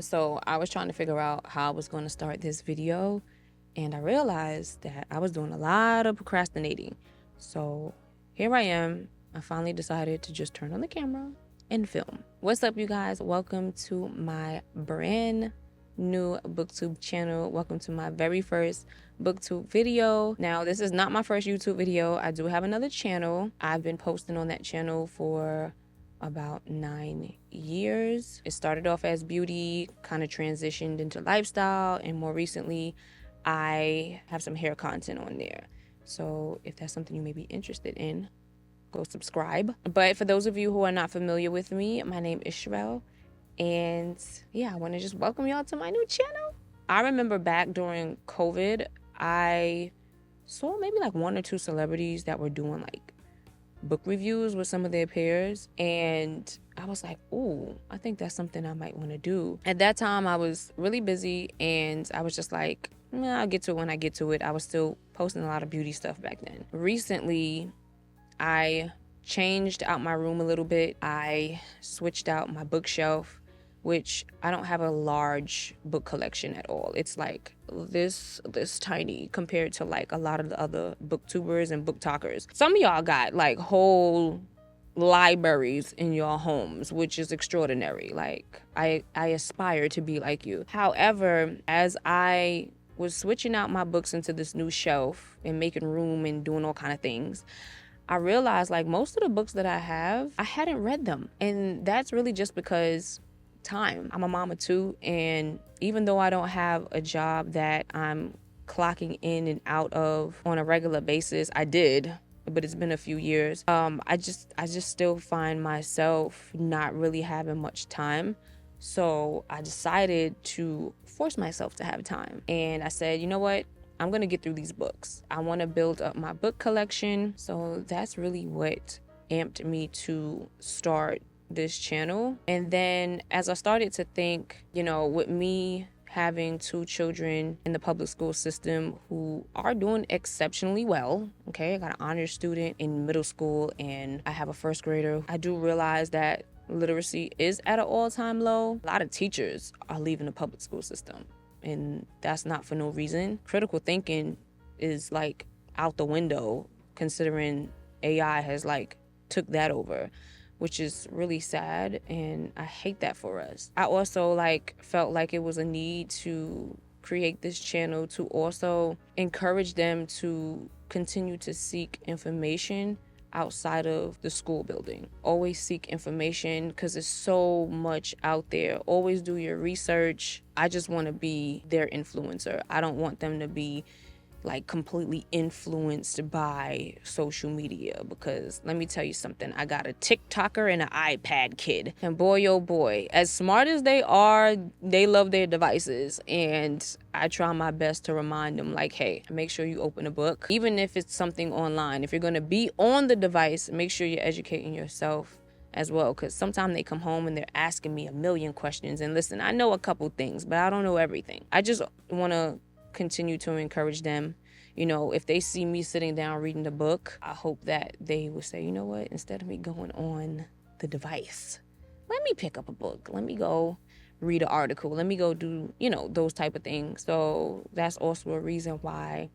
So I was trying to figure out how I was going to start this video, and I realized that I was doing a lot of procrastinating. So here I am. I finally decided to just turn on the camera and film. What's up, you guys? Welcome to my brand new Booktube channel. Welcome to my very first Booktube video. Now, this is not my first YouTube video. I do have another channel. I've been posting on that channel for about 9 years. It started off as beauty, kind of transitioned into lifestyle, and more recently I have some hair content on there. So if that's something you may be interested in, go subscribe. But for those of you who are not familiar with me, my name is Sherelle, and yeah, I want to just welcome y'all to my new channel. I remember back during COVID, I saw maybe like 1 or 2 celebrities that were doing like book reviews with some of their peers, and I was like, ooh, I think that's something I might want to do. At that time, I was really busy, and I was just like, I'll get to it when I get to it. I was still posting a lot of beauty stuff back then. Recently, I changed out my room a little bit. I switched out my bookshelf, which I don't have a large book collection at all. It's like this tiny compared to like a lot of the other booktubers and book talkers. Some of y'all got like whole libraries in your homes, which is extraordinary. Like I aspire to be like you. However, as I was switching out my books into this new shelf and making room and doing all kind of things, I realized like most of the books that I have, I hadn't read them. And that's really just because time. I'm a mama too, and even though I don't have a job that I'm clocking in and out of on a regular basis, I did, but it's been a few years. I just still find myself not really having much time. So I decided to force myself to have time. And I said, you know what? I'm gonna get through these books. I wanna build up my book collection. So that's really what amped me to start this channel. And then as I started to think, with me having 2 children in the public school system who are doing exceptionally well, okay, I got an honors student in middle school and I have a first grader, I do realize that literacy is at an all-time low. A lot of teachers are leaving the public school system, and that's not for no reason. Critical thinking is like out the window considering AI has like took that over, which is really sad, and I hate that for us. I also felt like it was a need to create this channel to also encourage them to continue to seek information outside of the school building. Always seek information because there's so much out there. Always do your research. I just want to be their influencer. I don't want them to be like completely influenced by social media, because let me tell you something, I got a TikToker and an iPad kid, and boy oh boy, as smart as they are, they love their devices, and I try my best to remind them like, hey, make sure you open a book, even if it's something online. If you're going to be on the device, make sure you're educating yourself as well, because sometimes they come home and they're asking me a million questions, and listen, I know a couple things, but I don't know everything. I just want to continue to encourage them. If they see me sitting down reading the book, I hope that they will say, you know what, instead of me going on the device, let me pick up a book. Let me go read an article. Let me go do, those type of things. So that's also a reason why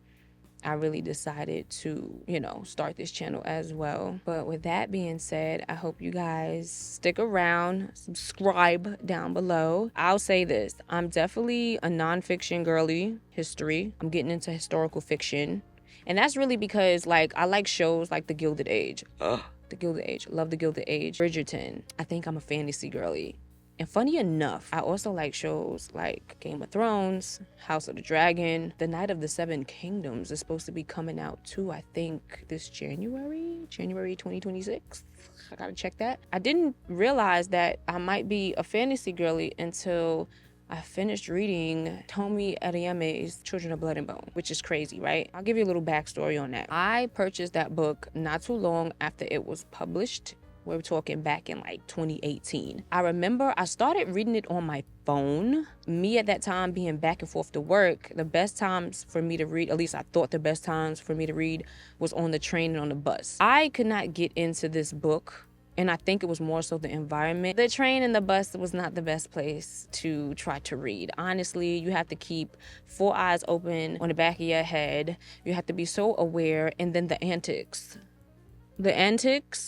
I really decided to, start this channel as well. But with that being said, I hope you guys stick around, subscribe down below. I'll say this, I'm definitely a nonfiction girly, history. I'm getting into historical fiction. And that's really because I like shows like The Gilded Age. The Gilded Age, love The Gilded Age. Bridgerton. I think I'm a fantasy girly. And funny enough, I also like shows like Game of Thrones, House of the Dragon. The Night of the Seven Kingdoms is supposed to be coming out too, I think this January 2026. I gotta check that. I didn't realize that I might be a fantasy girly until I finished reading Tomi Adeyemi's Children of Blood and Bone, which is crazy, right? I'll give you a little backstory on that. I purchased that book not too long after it was published. We're talking back in 2018. I remember I started reading it on my phone. Me at that time being back and forth to work, the best times for me to read, at least I thought the best times for me to read, was on the train and on the bus. I could not get into this book And I think it was more so the environment. The train and the bus was not the best place to try to read. Honestly, you have to keep 4 eyes open on the back of your head. You have to be so aware. And then the antics,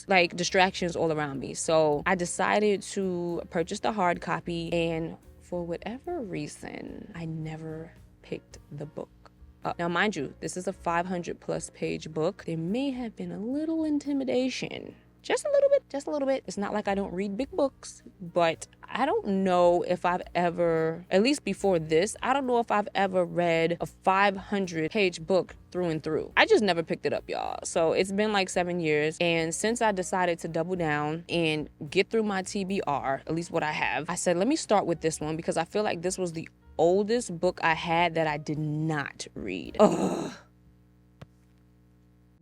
like distractions all around me. So I decided to purchase the hard copy, and for whatever reason, I never picked the book up. Now, mind you, this is a 500+ page book. There may have been a little intimidation. Just a little bit. It's not like I don't read big books, but I don't know if I've ever, at least before this, I don't know if I've ever read a 500-page book through and through. I just never picked it up, y'all. So it's been like 7 years. And since I decided to double down and get through my TBR, at least what I have, I said, let me start with this one because I feel like this was the oldest book I had that I did not read. Ugh.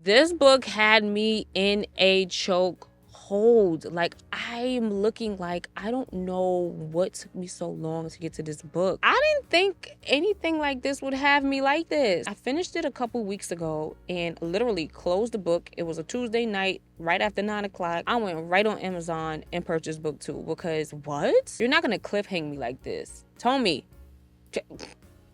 This book had me in a choke hold. Like, I'm looking like I don't know what took me so long to get to this book. I didn't think anything like this would have me like this. I finished it a couple weeks ago and literally closed the book. It was a Tuesday night right after 9 o'clock. I went right on Amazon and purchased Booktube because what? You're not gonna cliffhang me like this. Tell me.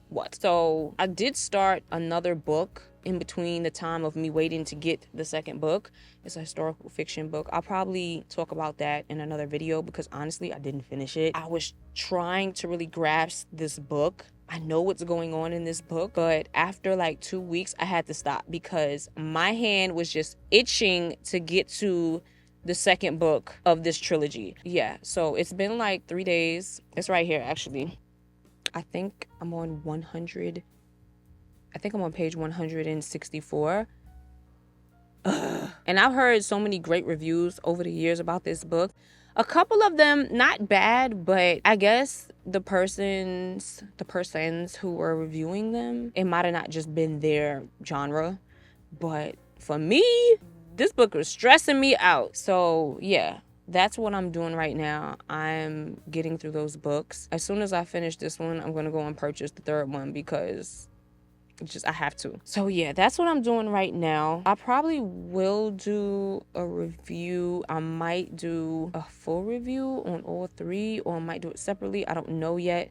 What? So I did start another book in between the time of me waiting to get the second book. It's a historical fiction book. I'll probably talk about that in another video because honestly, I didn't finish it. I was trying to really grasp this book. I know what's going on in this book, but after like 2 weeks, I had to stop because my hand was just itching to get to the second book of this trilogy. Yeah, so it's been like 3 days. It's right here, actually. I think I'm on 100. I think I'm on page 164. Ugh. And I've heard so many great reviews over the years about this book. A couple of them not bad, but I guess the persons who were reviewing them, it might have not just been their genre. But for me, this book was stressing me out. So yeah, that's what I'm doing right now. I'm getting through those books. As soon as I finish this one, I'm going to go and purchase the third one because I have to. So yeah, that's what I'm doing right now. I probably will do a review. I might do a full review on all three, or I might do it separately. I don't know yet.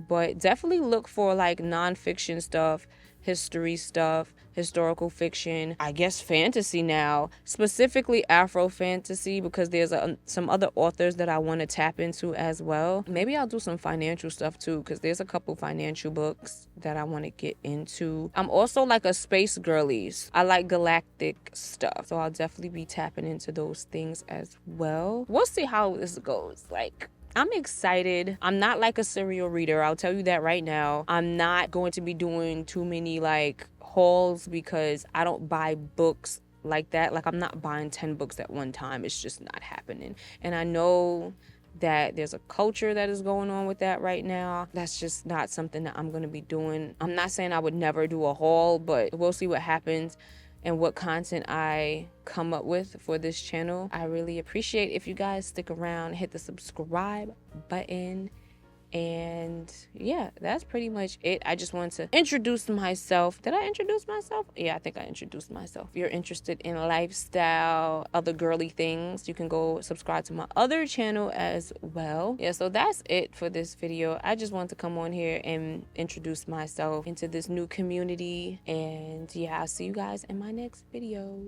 But definitely look for like nonfiction stuff, history stuff, historical fiction, I guess fantasy now, specifically afro-fantasy, because there's some other authors that I want to tap into as well. Maybe I'll do some financial stuff too, because there's a couple financial books that I want to get into. I'm also like a space girlies. I like galactic stuff, so I'll definitely be tapping into those things as well. We'll see how this goes. Like, I'm excited. I'm not like a serial reader. I'll tell you that right now. I'm not going to be doing too many like hauls because I don't buy books like that. Like, I'm not buying 10 books at one time. It's just not happening. And I know that there's a culture that is going on with that right now. That's just not something that I'm going to be doing. I'm not saying I would never do a haul, but we'll see what happens and what content I come up with for this channel. I really appreciate if you guys stick around, hit the subscribe button. And yeah, that's pretty much it. I just wanted to introduce myself. Did I introduce myself? Yeah, I think I introduced myself. If you're interested in lifestyle, other girly things, you can go subscribe to my other channel as well. Yeah, so that's it for this video. I just wanted to come on here and introduce myself into this new community. And yeah, I'll see you guys in my next video.